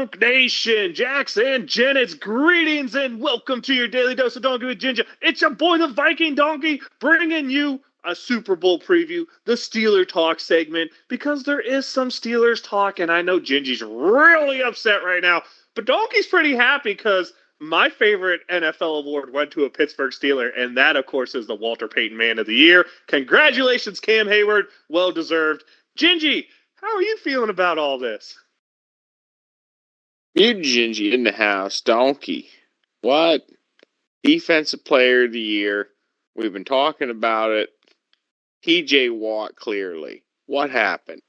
Donk Nation, Jackson, Janet's greetings and welcome to your daily dose of Donkey with Ginger. It's your boy, the Viking Donkey, bringing you a Super Bowl preview, the Steeler Talk segment, because there is some Steelers talk, and I know Gingy's really upset right now, but Donkey's pretty happy because my favorite NFL award went to a Pittsburgh Steeler, and that, of course, is the Walter Payton Man of the Year. Congratulations, Cam Hayward. Well deserved. Gingy, how are you feeling about all this? You Gingy in the house, Donkey. What? Defensive Player of the Year. We've been talking about it. T.J. Watt, clearly. What happened?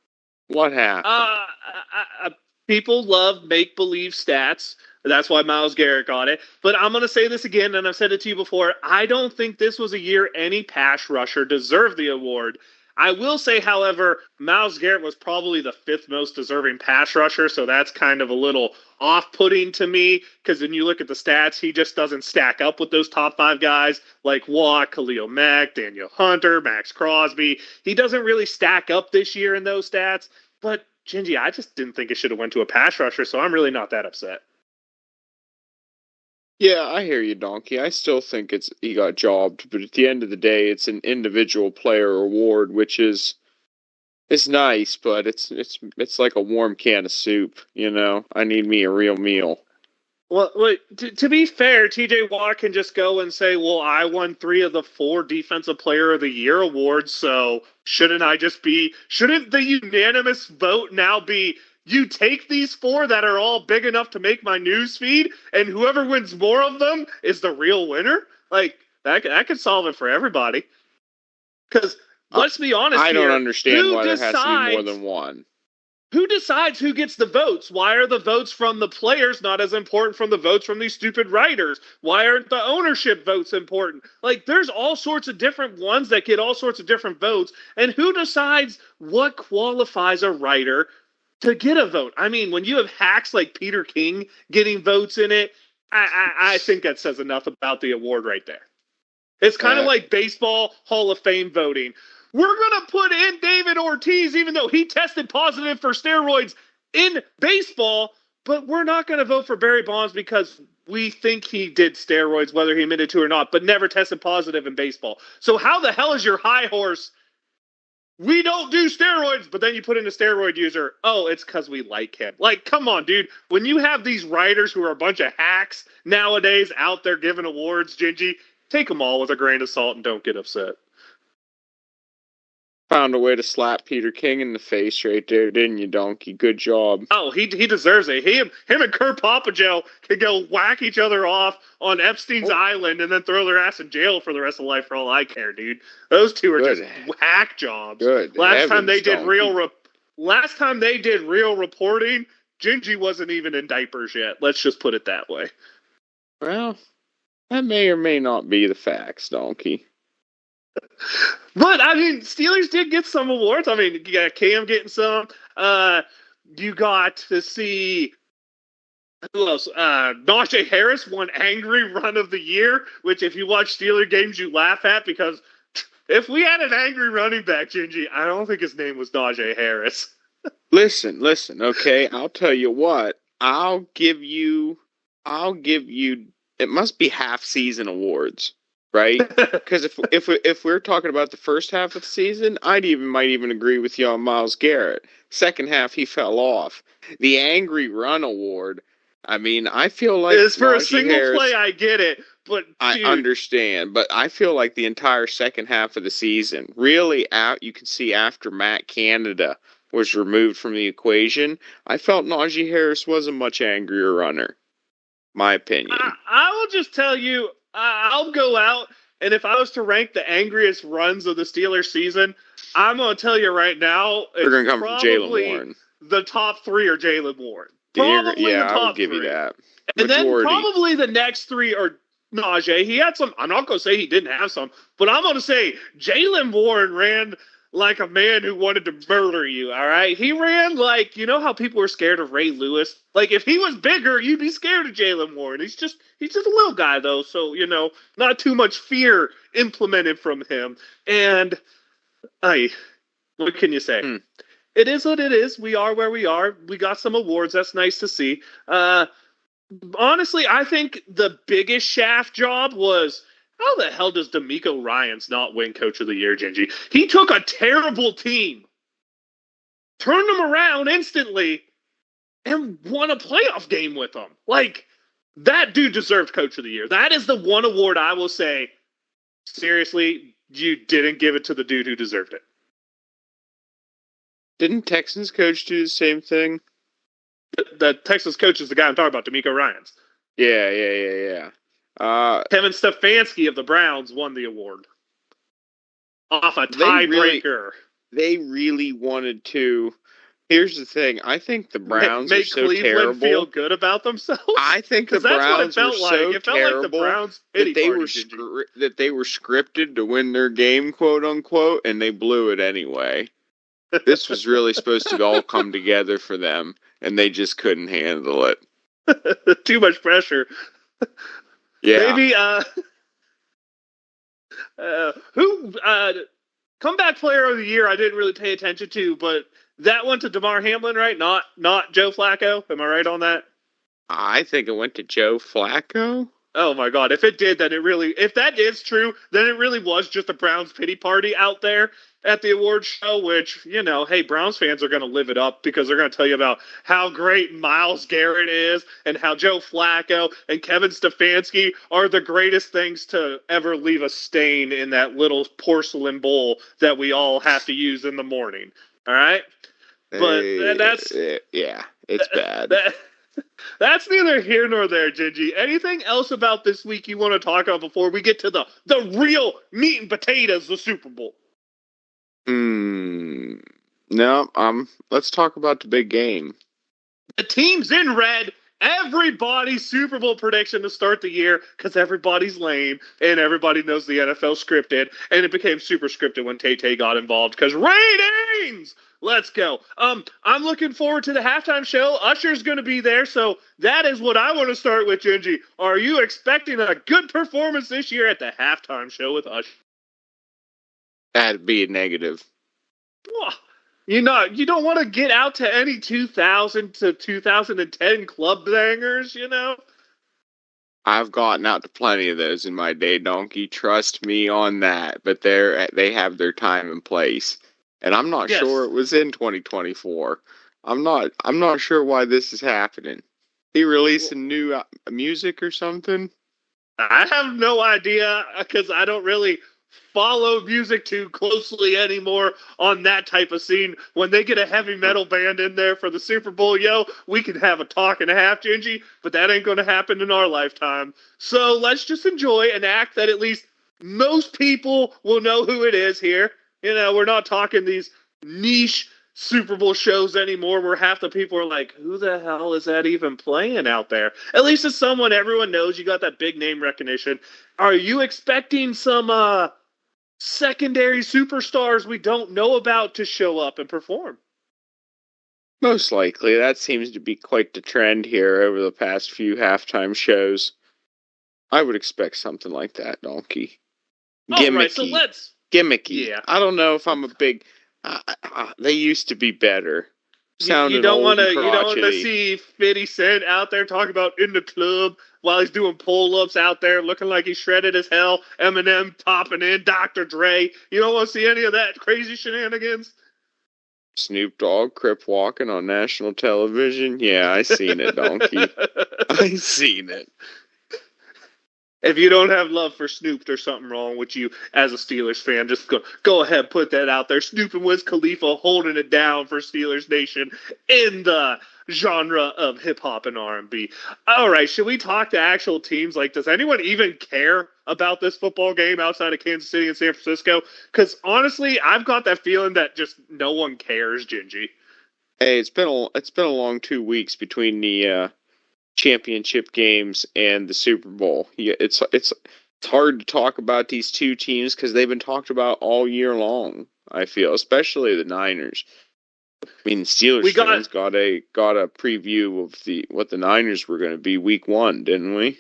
People love make-believe stats. That's why Myles Garrett got it. But I'm going to say this again, and I've said it to you before. I don't think this was a year any pass rusher deserved the award. I will say, however, Myles Garrett was probably the fifth most deserving pass rusher, so that's kind of a little off-putting to me, because when you look at the stats, he just doesn't stack up with those top five guys like Watt, Khalil Mack, Daniel Hunter, Max Crosby. He doesn't really stack up this year in those stats, but Gingy, I just didn't think it should have went to a pass rusher, so I'm really not that upset. Yeah, I hear you, Donkey. I still think he got jobbed, but at the end of the day, it's an individual player award, which is it's nice, but it's like a warm can of soup. You know, I need me a real meal. Well, to be fair, T.J. Watt can just go and say, well, I won 3 of the 4 Defensive Player of the Year awards, so shouldn't the unanimous vote now be, you take these 4 that are all big enough to make my news feed, and whoever wins more of them is the real winner? Like, that could solve it for everybody. Because, let's be honest I don't understand why there has to be more than one. Who decides who gets the votes? Why are the votes from the players not as important from the votes from these stupid writers? Why aren't the ownership votes important? Like, there's all sorts of different ones that get all sorts of different votes. And who decides what qualifies a writer to get a vote? I mean, when you have hacks like Peter King getting votes in it, I think that says enough about the award right there. It's kind of like baseball Hall of Fame voting. We're going to put in David Ortiz, even though he tested positive for steroids in baseball, but we're not going to vote for Barry Bonds because we think he did steroids, whether he admitted to or not, but never tested positive in baseball. So how the hell is your high horse? We don't do steroids, but then you put in a steroid user. Oh, it's because we like him. Like, come on, dude. When you have these writers who are a bunch of hacks nowadays out there giving awards, Gingy, take them all with a grain of salt and don't get upset. Found a way to slap Peter King in the face right there, didn't you, Donkey? Good job. Oh, he deserves it. Him and Kurt Papagel can go whack each other off on Epstein's Island and then throw their ass in jail for the rest of life for all I care, dude. Those two are just whack jobs. Good. Last time they did real reporting, Gingy wasn't even in diapers yet. Let's just put it that way. Well, that may or may not be the facts, Donkey. But, I mean, Steelers did get some awards. I mean, you got Cam getting some. You got to see, who else? Najee Harris won Angry Run of the Year, which if you watch Steeler games, you laugh at because if we had an angry running back, Gingy, I don't think his name was Najee Harris. Listen, okay? I'll tell you what. I'll give you, it must be half-season awards. Right? Because if we're talking about the first half of the season, might even agree with you on Myles Garrett. Second half, he fell off. The Angry Run Award, I mean, I feel like it's for a single play. I get it, but I understand. But I feel like the entire second half of the season, really, you can see after Matt Canada was removed from the equation, I felt Najee Harris was a much angrier runner. My opinion. I will just tell you. I'll go out, and if I was to rank the angriest runs of the Steelers season, I'm going to tell you right now, they're going to come from Jaylen Warren. The top 3 are Jaylen Warren. I'll give you that. And then probably the next 3 are Najee. He had some. I'm not going to say he didn't have some, but I'm going to say Jaylen Warren ran like a man who wanted to murder you, all right? He ran like, you know how people were scared of Ray Lewis? Like, if he was bigger, you'd be scared of Jaylen Warren. He's just a little guy, though, so, you know, not too much fear implemented from him. And, what can you say? It is what it is. We are where we are. We got some awards. That's nice to see. Honestly, I think the biggest shaft job was how the hell does D'Amico Ryans not win Coach of the Year, Gingy? He took a terrible team, turned them around instantly, and won a playoff game with them. Like, that dude deserved Coach of the Year. That is the one award I will say, seriously, you didn't give it to the dude who deserved it. Didn't Texans coach do the same thing? The Texas coach is the guy I'm talking about, D'Amico Ryans. Yeah. Kevin Stefanski of the Browns won the award off a tiebreaker. They really wanted to. Here's the thing. I think the Browns make are so Cleveland terrible. Feel good about themselves. I think the Browns were so terrible that they were scripted to win their game, quote unquote, and they blew it anyway. This was really supposed to all come together for them, and they just couldn't handle it. Too much pressure. Yeah. Maybe comeback player of the year I didn't really pay attention to, but that went to Damar Hamlin, right? Not Joe Flacco. Am I right on that? I think it went to Joe Flacco. Oh my God! If it did, then if that is true, then it really was just a Browns pity party out there at the awards show. Which, hey, Browns fans are going to live it up because they're going to tell you about how great Myles Garrett is and how Joe Flacco and Kevin Stefanski are the greatest things to ever leave a stain in that little porcelain bowl that we all have to use in the morning. All right, but that's it's bad. That's neither here nor there, Gingy. Anything else about this week you want to talk about before we get to the real meat and potatoes, the Super Bowl? No, let's talk about the big game. The team's in red. Everybody's Super Bowl prediction to start the year because everybody's lame and everybody knows the NFL scripted, and it became super scripted when Tay-Tay got involved because ratings! Let's go. I'm looking forward to the halftime show. Usher's going to be there, so that is what I want to start with, Gingy. Are you expecting a good performance this year at the halftime show with Usher? That'd be a negative. You don't want to get out to any 2000 to 2010 club bangers, I've gotten out to plenty of those in my day, Donkey. Trust me on that. But they have their time and place. And I'm not sure it was in 2024. I'm not sure why this is happening. He releasing new music or something? I have no idea because I don't really follow music too closely anymore on that type of scene. When they get a heavy metal band in there for the Super Bowl, we can have a talk and a half, Gingy, but that ain't going to happen in our lifetime. So let's just enjoy an act that at least most people will know who it is here. We're not talking these niche Super Bowl shows anymore where half the people are like, who the hell is that even playing out there? At least it's someone everyone knows. You got that big name recognition. Are you expecting some secondary superstars we don't know about to show up and perform? Most likely. That seems to be quite the trend here over the past few halftime shows. I would expect something like that, Donkey. All right, so let's... Gimmicky. Yeah. I don't know if I'm a big... they used to be better. You don't want to see 50 Cent out there talking about in the club while he's doing pull-ups out there looking like he's shredded as hell. Eminem topping in, Dr. Dre. You don't want to see any of that crazy shenanigans? Snoop Dogg crip walking on national television. Yeah, I seen it, Donkey. I seen it. If you don't have love for Snoop, there's something wrong with you as a Steelers fan. Just go ahead, put that out there. Snoop and Wiz Khalifa holding it down for Steelers Nation in the genre of hip-hop and R&B. All right, should we talk to actual teams? Like, does anyone even care about this football game outside of Kansas City and San Francisco? Because, honestly, I've got that feeling that just no one cares, Gingy. Hey, it's been a long 2 weeks between the championship games and the Super Bowl. Yeah, it's hard to talk about these two teams because they've been talked about all year long. I feel, especially the Niners. I mean, the Steelers fans got a preview of what the Niners were going to be week 1, didn't we?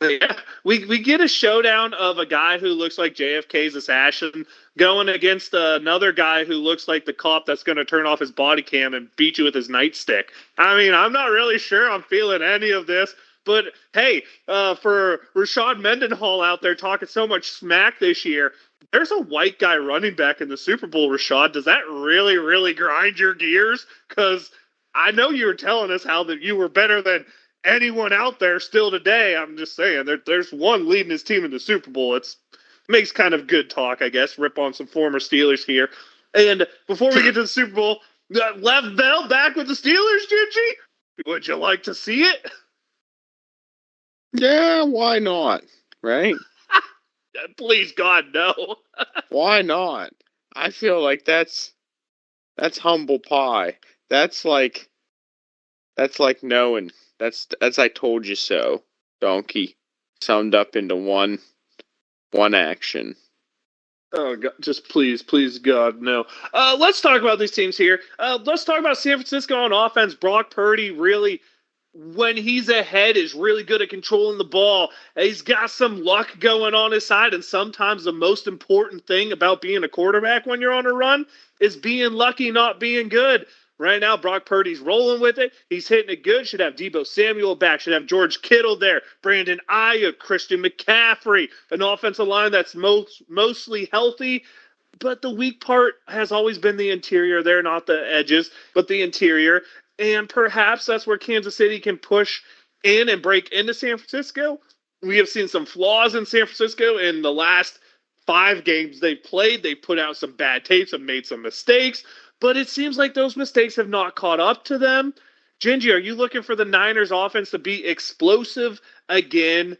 Yeah, we get a showdown of a guy who looks like JFK's assassin going against another guy who looks like the cop that's going to turn off his body cam and beat you with his nightstick. I mean, I'm not really sure I'm feeling any of this, but hey, for Rashad Mendenhall out there talking so much smack this year, there's a white guy running back in the Super Bowl, Rashad. Does that really, really grind your gears? Because I know you were telling us how that you were better than anyone out there still today. I'm just saying there's one leading his team in the Super Bowl. It makes kind of good talk, I guess. Rip on some former Steelers here. And before we get to the Super Bowl, Lev Bell back with the Steelers, Gingy? Would you like to see it? Yeah, why not? Right? Please, God, no. Why not? I feel like that's humble pie. That's like knowing. That's I told you so, donkey. Summed up into one action. Oh, God, just please, God, no. Let's talk about these teams here. Let's talk about San Francisco on offense. Brock Purdy really, when he's ahead, is really good at controlling the ball. He's got some luck going on his side, and sometimes the most important thing about being a quarterback when you're on a run is being lucky, not being good. Right now, Brock Purdy's rolling with it. He's hitting it good. Should have Deebo Samuel back. Should have George Kittle there. Brandon Ayuk, Christian McCaffrey. An offensive line that's mostly healthy. But the weak part has always been the interior there, not the edges, but the interior. And perhaps that's where Kansas City can push in and break into San Francisco. We have seen some flaws in San Francisco in the last 5 games they've played. They've put out some bad tapes and made some mistakes, but it seems like those mistakes have not caught up to them. Gingy, are you looking for the Niners offense to be explosive again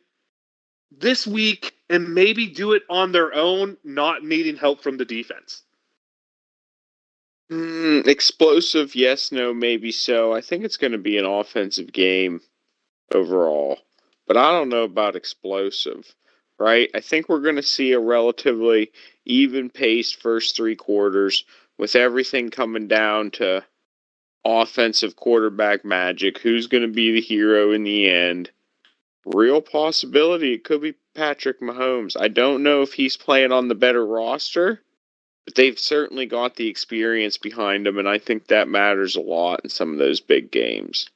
this week and maybe do it on their own, not needing help from the defense? Explosive, yes, no, maybe so. I think it's going to be an offensive game overall, but I don't know about explosive, right? I think we're going to see a relatively even-paced first 3 quarters with everything coming down to offensive quarterback magic. Who's going to be the hero in the end? Real possibility it could be Patrick Mahomes. I don't know if he's playing on the better roster, but they've certainly got the experience behind them, and I think that matters a lot in some of those big games.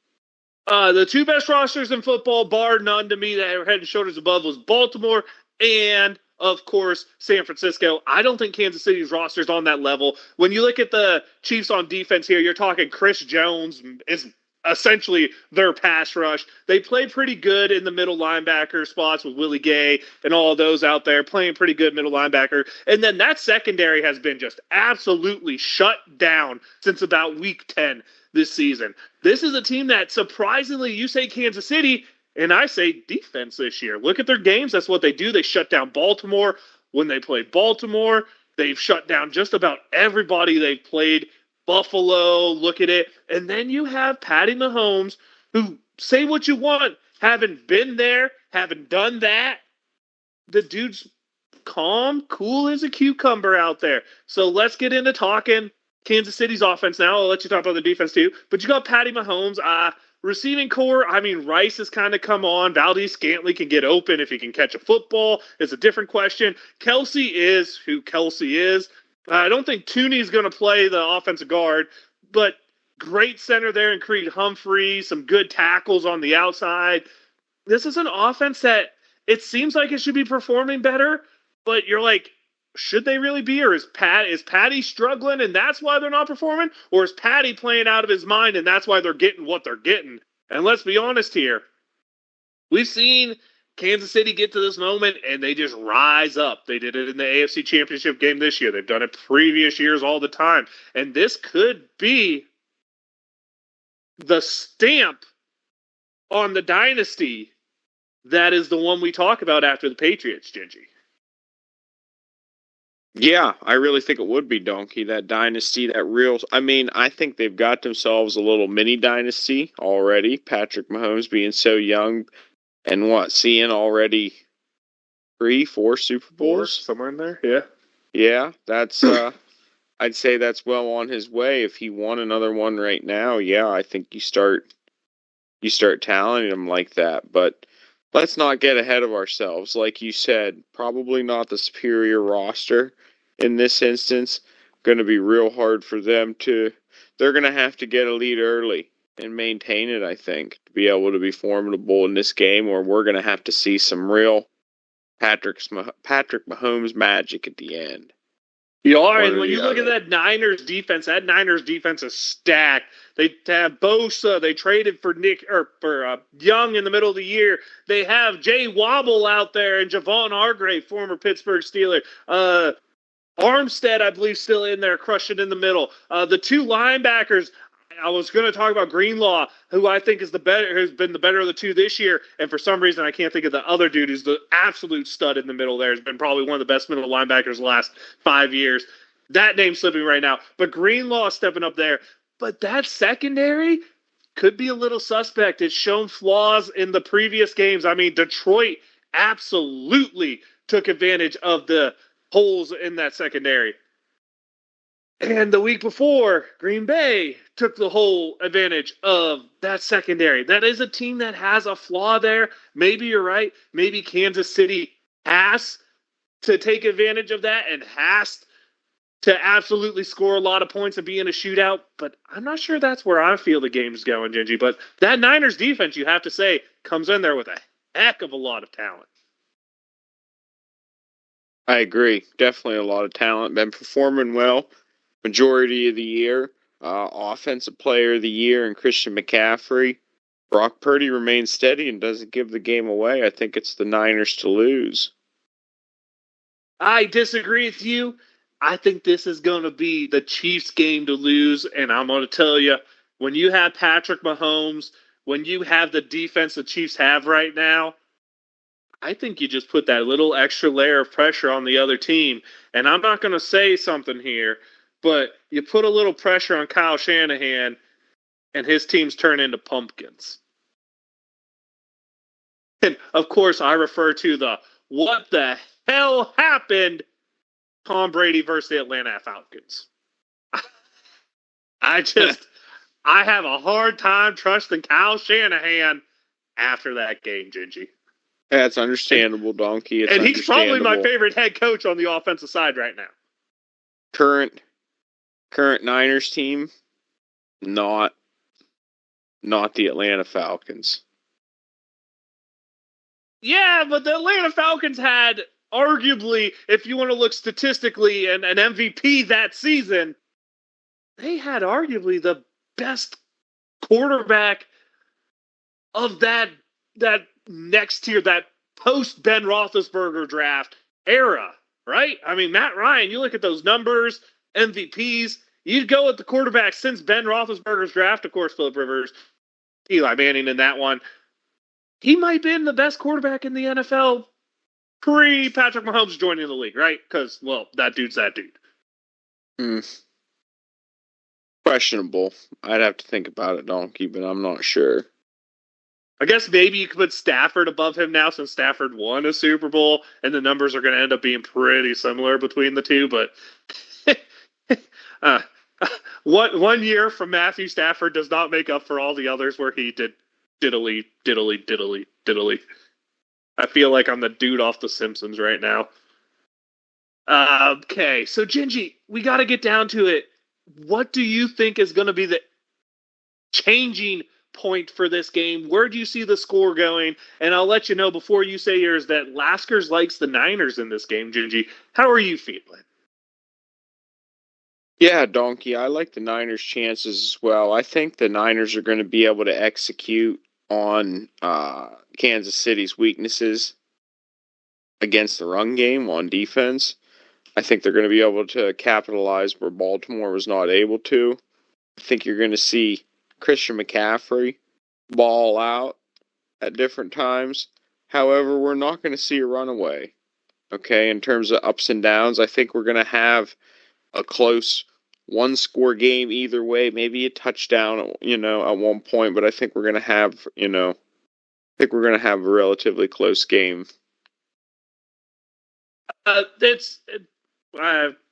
The 2 best rosters in football, bar none to me, that are head and shoulders above, was Baltimore and, of course, San Francisco. I don't think Kansas City's roster is on that level. When you look at the Chiefs on defense here, you're talking Chris Jones is essentially their pass rush. They played pretty good in the middle linebacker spots with Willie Gay and all of those out there, playing pretty good middle linebacker. And then that secondary has been just absolutely shut down since about week 10 this season. This is a team that, surprisingly, you say Kansas City, and I say defense this year. Look at their games. That's what they do. They shut down Baltimore. When they played Baltimore, they've shut down just about everybody they've played. Buffalo, look at it. And then you have Patty Mahomes, who, say what you want, haven't been there, haven't done that. The dude's calm, cool as a cucumber out there. So let's get into talking Kansas City's offense now. I'll let you talk about the defense too. But you got Patty Mahomes. Receiving core, I mean, Rice has kind of come on. Valdes-Scantling can get open if he can catch a football. It's a different question. Kelce is who Kelce is. I don't think Tooney's going to play the offensive guard, but great center there in Creed Humphrey, some good tackles on the outside. This is an offense that it seems like it should be performing better, but you're like, should they really be? Or is Patty struggling and that's why they're not performing? Or is Patty playing out of his mind and that's why they're getting what they're getting? And let's be honest here. We've seen Kansas City get to this moment and they just rise up. They did it in the AFC Championship game this year. They've done it previous years all the time. And this could be the stamp on the dynasty that is the one we talk about after the Patriots, Gingy. Yeah, I really think it would be Donkey, that dynasty, that real. I mean, I think they've got themselves a little mini dynasty already. Patrick Mahomes being so young and seeing already 3-4 Super Bowls? Somewhere in there, yeah. Yeah, that's, I'd say that's well on his way. If he won another one right now, yeah, I think you start talenting him like that. But let's not get ahead of ourselves. Like you said, probably not the superior roster in this instance. Going to be real hard for them to. They're going to have to get a lead early and maintain it, I think, to be able to be formidable in this game, or we're going to have to see some real Patrick Mahomes magic at the end. You are, and when you look at that Niners defense is stacked. They have Bosa. They traded for Young in the middle of the year. They have Jay Wobble out there and Javon Hargrave, former Pittsburgh Steeler. Armstead, I believe, still in there, crushing in the middle. The two linebackers. I was going to talk about Greenlaw, who I think is who's been the better of the two this year. And for some reason, I can't think of the other dude who's the absolute stud in the middle there. Has been probably one of the best middle linebackers the last 5 years. That name's slipping right now. But Greenlaw stepping up there. But that secondary could be a little suspect. It's shown flaws in the previous games. I mean, Detroit absolutely took advantage of the holes in that secondary. And the week before, Green Bay took the whole advantage of that secondary. That is a team that has a flaw there. Maybe you're right. Maybe Kansas City has to take advantage of that and has to absolutely score a lot of points and be in a shootout. But I'm not sure that's where I feel the game's going, Gingy. But that Niners defense, you have to say, comes in there with a heck of a lot of talent. I agree. Definitely a lot of talent. Been performing well majority of the year. Offensive player of the year and Christian McCaffrey. Brock Purdy remains steady and doesn't give the game away. I think it's the Niners to lose. I disagree with you. I think this is going to be the Chiefs' game to lose. And I'm going to tell you, when you have Patrick Mahomes, when you have the defense the Chiefs have right now, I think you just put that little extra layer of pressure on the other team. And I'm not going to say something here, but you put a little pressure on Kyle Shanahan, and his teams turn into pumpkins. And, of course, I refer to the what the hell happened Tom Brady versus the Atlanta Falcons. I have a hard time trusting Kyle Shanahan after that game, Gingy. That's understandable, Donkey. And he's probably my favorite head coach on the offensive side right now. Current Niners team, not the Atlanta Falcons. Yeah, but the Atlanta Falcons had arguably, if you want to look statistically, an MVP that season. They had arguably the best quarterback of that next tier, that post Ben Roethlisberger draft era, right? I mean, Matt Ryan, you look at those numbers, MVPs, you'd go with the quarterback since Ben Roethlisberger's draft, of course, Phillip Rivers, Eli Manning in that one. He might have been the best quarterback in the NFL pre-Patrick Mahomes joining the league, right? Because, well, that dude's that dude. Questionable. I'd have to think about it, Donkey, but I'm not sure. I guess maybe you could put Stafford above him now since Stafford won a Super Bowl, and the numbers are going to end up being pretty similar between the two. But one year from Matthew Stafford does not make up for all the others where he did diddly. I feel like I'm the dude off The Simpsons right now. Okay, so Gingy, we got to get down to it. What do you think is going to be the changing point for this game? Where do you see the score going? And I'll let you know before you say yours that Laskers likes the Niners in this game, Gingy. How are you feeling? Yeah, Donkey, I like the Niners' chances as well. I think the Niners are going to be able to execute on Kansas City's weaknesses against the run game on defense. I think they're going to be able to capitalize where Baltimore was not able to. I think you're going to see Christian McCaffrey ball out at different times. However, we're not going to see a runaway. Okay, in terms of ups and downs, I think we're going to have a close one-score game either way, maybe a touchdown, at one point, but I think we're going to have, a relatively close game. It's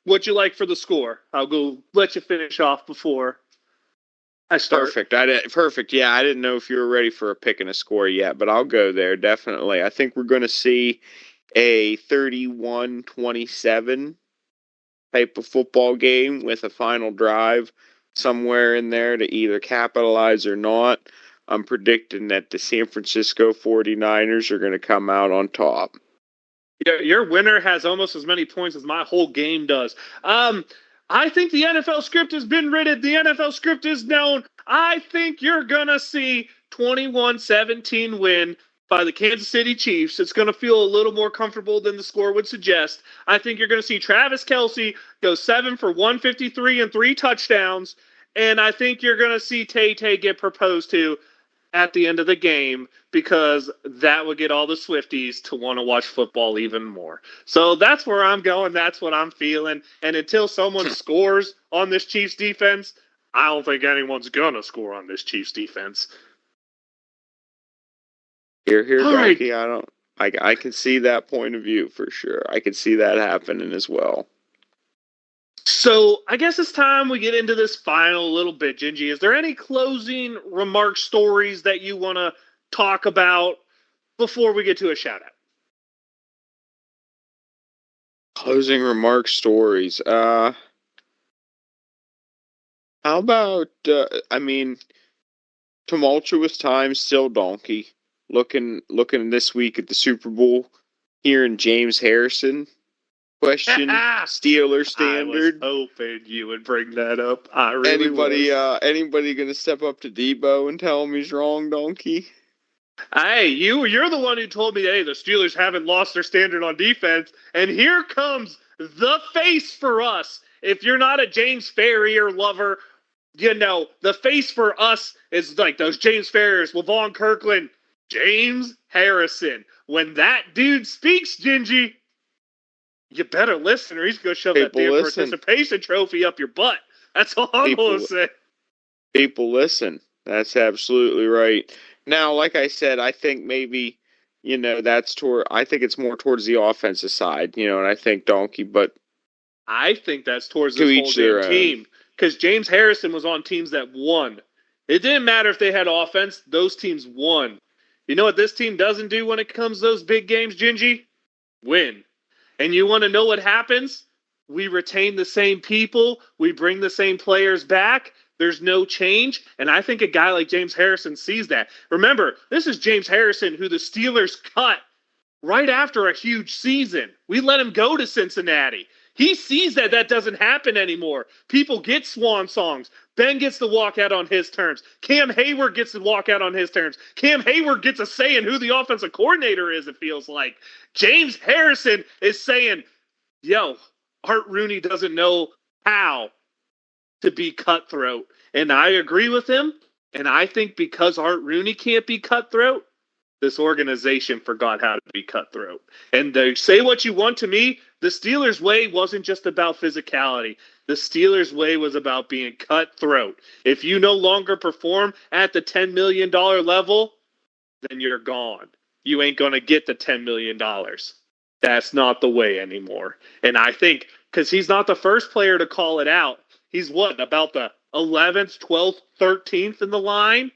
what you like for the score. I'll go let you finish off before. I start. Perfect. Yeah, I didn't know if you were ready for a pick and a score yet, but I'll go there definitely. I think we're going to see a 31-27 type of football game with a final drive somewhere in there to either capitalize or not. I'm predicting that the San Francisco 49ers are going to come out on top. Your winner has almost as many points as my whole game does. I think the NFL script has been written. The NFL script is known. I think you're going to see 21-17 win by the Kansas City Chiefs. It's going to feel a little more comfortable than the score would suggest. I think you're going to see Travis Kelce go 7 for 153 and 3 touchdowns. And I think you're going to see Tay get proposed to at the end of the game because that would get all the Swifties to want to watch football even more. So that's where I'm going. That's what I'm feeling. And until someone scores on this Chiefs defense, I don't think anyone's going to score on this Chiefs defense. Here, Donkey. Right. I can see that point of view for sure. I can see that happening as well. So I guess it's time we get into this final little bit, Gingy. Is there any closing remark stories that you want to talk about before we get to a shout out? Closing remark stories. How about tumultuous times still, Donkey. Looking this week at the Super Bowl, hearing James Harrison question Steeler standard. I was hoping you would bring that up. I really anybody gonna step up to Debo and tell him he's wrong, Donkey? Hey, you're the one who told me, hey, the Steelers haven't lost their standard on defense, and here comes the face for us. If you're not a James Farrier lover, the face for us is like those James Farriers, LaVon Kirkland, James Harrison. When that dude speaks, Gingy, you better listen or he's going to shove that damn participation trophy up your butt. That's all I'm going to say. People listen. That's absolutely right. Now, like I said, I think maybe, I think it's more towards the offensive side, and I think Donkey, but I think that's towards this whole damn team. Because James Harrison was on teams that won. It didn't matter if they had offense. Those teams won. You know what this team doesn't do when it comes to those big games, Gingy? Win. And you want to know what happens? We retain the same people. We bring the same players back. There's no change. And I think a guy like James Harrison sees that. Remember, this is James Harrison who the Steelers cut right after a huge season. We let him go to Cincinnati. He sees that doesn't happen anymore. People get swan songs. Ben gets to walk out on his terms. Cam Hayward gets to walk out on his terms. Cam Hayward gets a say in who the offensive coordinator is, it feels like. James Harrison is saying, Art Rooney doesn't know how to be cutthroat. And I agree with him. And I think because Art Rooney can't be cutthroat, this organization forgot how to be cutthroat. And they say what you want to me, the Steelers' way wasn't just about physicality. The Steelers' way was about being cutthroat. If you no longer perform at the $10 million level, then you're gone. You ain't going to get the $10 million. That's not the way anymore. And I think, because he's not the first player to call it out, he's about the 11th, 12th, 13th in the line?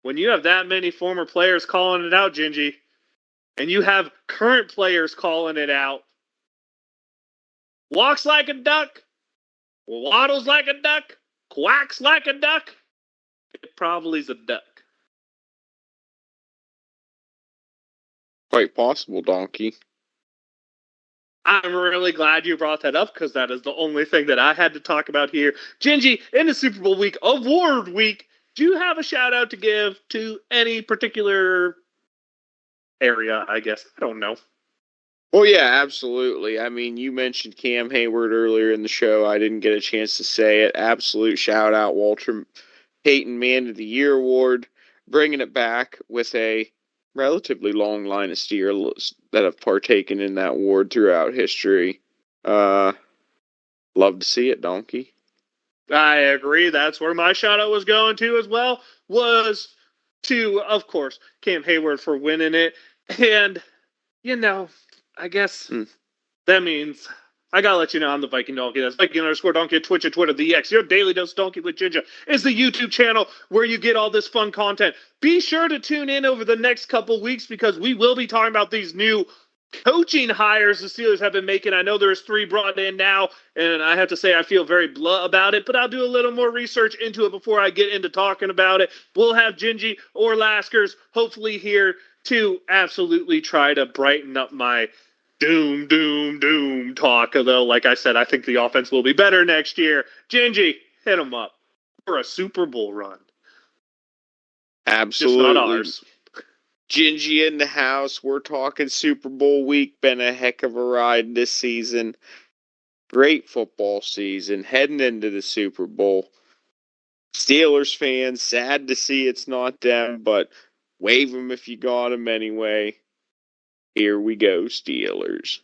When you have that many former players calling it out, Gingy, and you have current players calling it out, walks like a duck, waddles like a duck, quacks like a duck, it probably is a duck. Quite possible, Donkey. I'm really glad you brought that up because that is the only thing that I had to talk about here. Gingy, in the Super Bowl week, award week, do you have a shout out to give to any particular area, I guess? I don't know. Well, yeah, absolutely. I mean, you mentioned Cam Hayward earlier in the show. I didn't get a chance to say it. Absolute shout out, Walter Payton Man of the Year Award, bringing it back with a relatively long line of Steelers that have partaken in that award throughout history. Love to see it, Donkey. I agree. That's where my shout out was going to as well, was to, of course, Cam Hayward for winning it. And, I guess that means I gotta let you know I'm the Viking Donkey. That's Viking_Donkey at Twitch and Twitter. The X, your daily dose donkey with Ginger, is the YouTube channel where you get all this fun content. Be sure to tune in over the next couple weeks because we will be talking about these new coaching hires the Steelers have been making. I know there's 3 brought in now, and I have to say I feel very blah about it, but I'll do a little more research into it before I get into talking about it. We'll have Gingy or Laskers hopefully here to absolutely try to brighten up my doom talk. Although, like I said, I think the offense will be better next year. Gingy, hit them up for a Super Bowl run. Absolutely. Just not ours. Gingy in the house. We're talking Super Bowl week. Been a heck of a ride this season. Great football season. Heading into the Super Bowl. Steelers fans, sad to see it's not them, but wave them if you got them anyway. Here we go, Steelers.